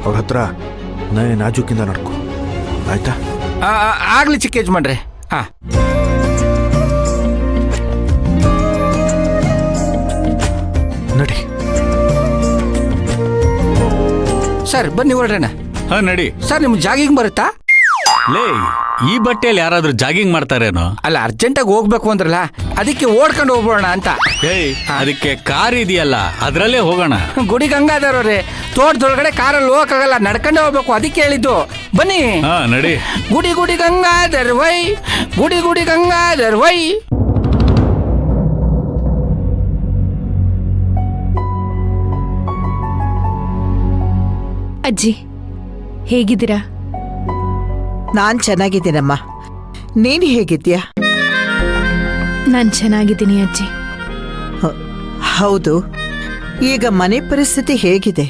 ಅವ್ರ ಹತ್ರ ನಾಜೂಕಿಂದ ನಡ್ಕೊ, ಆಯ್ತಾ? ಆಗ್ಲಿ ಚಿಕ್ಕ ಯಜಮಾನ್ರೆ. ನಡಿ ಸರ್, ಬನ್ನಿ ಹೊರಡ್ರಣ. ನಡಿ ಸರ್, ನಿಮ್ಗೆ ಜಾಗಿಂಗ್ ಬರುತ್ತಾ? ಲೇ, ಈ ಬಟ್ಟೆಯಲ್ಲಿ ಯಾರಾದ್ರೂ ಜಾಗಿಂಗ್ ಮಾಡ್ತಾರೇನೋ? ಅಲ್ಲ, ಅರ್ಜೆಂಟಾಗಿ ಹೋಗ್ಬೇಕು ಅಂದ್ರಲ್ಲ, ಅದಕ್ಕೆ ಓಡ್ಕೊಂಡು ಹೋಗ್ಬೋಣ ಅಂತ. ಅದಕ್ಕೆ ಕಾರ್ ಇದೆಯಲ್ಲ, ಅದ್ರಲ್ಲೇ ಹೋಗೋಣ. ಗುಡಿ ಗಂಗಾಧರವ್ರೆ, ತೋಟದೊಳಗಡೆ ಕಾರಲ್ಲಿ ಹೋಗಕ್ಕಾಗಲ್ಲ, ನಡ್ಕೊಂಡೇ ಹೋಗ್ಬೇಕು, ಅದಕ್ಕೆ ಹೇಳಿದ್ದು. ಬನ್ನಿ. ನಡಿ. ಗುಡಿ ಗುಡಿ ಗಂಗಾಧರ್ ವೈ, ಗುಡಿ ಗುಡಿ ಗಂಗಾಧರ್ ವೈ. ಅಜ್ಜಿ, ಹೇಗಿದ್ದೀರಾ? ನಾನ್ ಚೆನ್ನಾಗಿದ್ದೀನಮ್ಮ, ನೀನು ಹೇಗಿದ್ಯಾ? ನಾನು ಚೆನ್ನಾಗಿದ್ದೀನಿ ಅಜ್ಜಿ. ಹೌದು, ಈಗ ಮನೆ ಪರಿಸ್ಥಿತಿ ಹೇಗಿದೆ?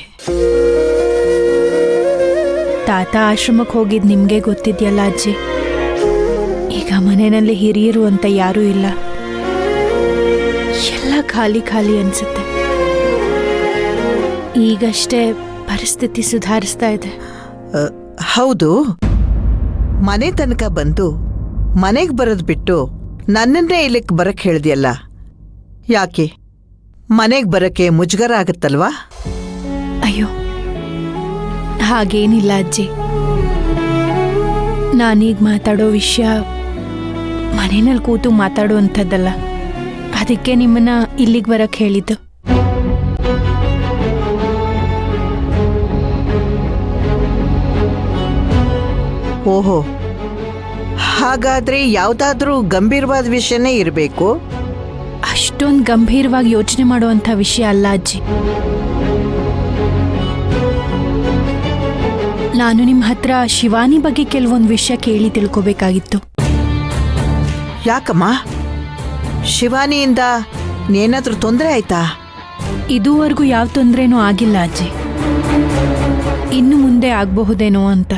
ತಾತ ಆಶ್ರಮಕ್ಕೆ ಹೋಗಿದ್ ನಿಮ್ಗೆ ಗೊತ್ತಿದ್ಯಲ್ಲ ಅಜ್ಜಿ. ಈಗ ಮನೆಯಲ್ಲಿ ಹಿರಿಯರು ಅಂತ ಯಾರೂ ಇಲ್ಲ, ಎಲ್ಲ ಖಾಲಿ ಖಾಲಿ ಅನ್ಸುತ್ತೆ. ಈಗಷ್ಟೇ ಪರಿಸ್ಥಿತಿ ಸುಧಾರಿಸ್ತಾ ಇದೆ. ಹೌದು, ಮನೆ ತನಕ ಬಂದು ಮನೆಗೆ ಬರೋದು ಬಿಟ್ಟು ನನ್ನನ್ನೇ ಇಲ್ಲಿಗೆ ಬರಕ್ಕೆ ಹೇಳ್ದಿಯಲ್ಲ, ಯಾಕೆ? ಮನೆಗೆ ಬರಕ್ಕೆ ಮುಜುಗರ ಆಗುತ್ತಲ್ವಾ? ಅಯ್ಯೋ, ಹಾಗೇನಿಲ್ಲ ಅಜ್ಜಿ. ನಾನೀಗ ಮಾತಾಡೋ ವಿಷಯ ಮನೆಯಲ್ಲಿ ಕೂತು ಮಾತಾಡುವಂಥದ್ದಲ್ಲ, ಅದಕ್ಕೆ ನಿಮ್ಮನ್ನ ಇಲ್ಲಿಗೆ ಬರಕ್ಕೆ ಹೇಳಿದ್ದು. ಓಹೋ, ಹಾಗಾದ್ರೆ ಯಾವ್ದಾದ್ರೂ ಗಂಭೀರವಾದ ವಿಷಯನೇ ಇರಬೇಕು. ಅಷ್ಟೊಂದು ಗಂಭೀರವಾಗಿ ಯೋಚನೆ ಮಾಡುವಂಥ ವಿಷಯ ಅಲ್ಲ ಅಜ್ಜಿ. ನಾನು ನಿಮ್ಮ ಹತ್ರ ಶಿವಾನಿ ಬಗ್ಗೆ ಕೆಲವೊಂದು ವಿಷಯ ಕೇಳಿ ತಿಳ್ಕೋಬೇಕಾಗಿತ್ತು. ಯಾಕಮ್ಮ? ಶಿವಾನಿಯಿಂದ ಏನಾದ್ರೂ ತೊಂದರೆ ಆಯ್ತಾ? ಇದುವರೆಗೂ ಯಾವ ತೊಂದರೆನೂ ಆಗಿಲ್ಲ ಅಜ್ಜಿ, ಇನ್ನು ಮುಂದೆ ಆಗಬಹುದೇನೋ ಅಂತ.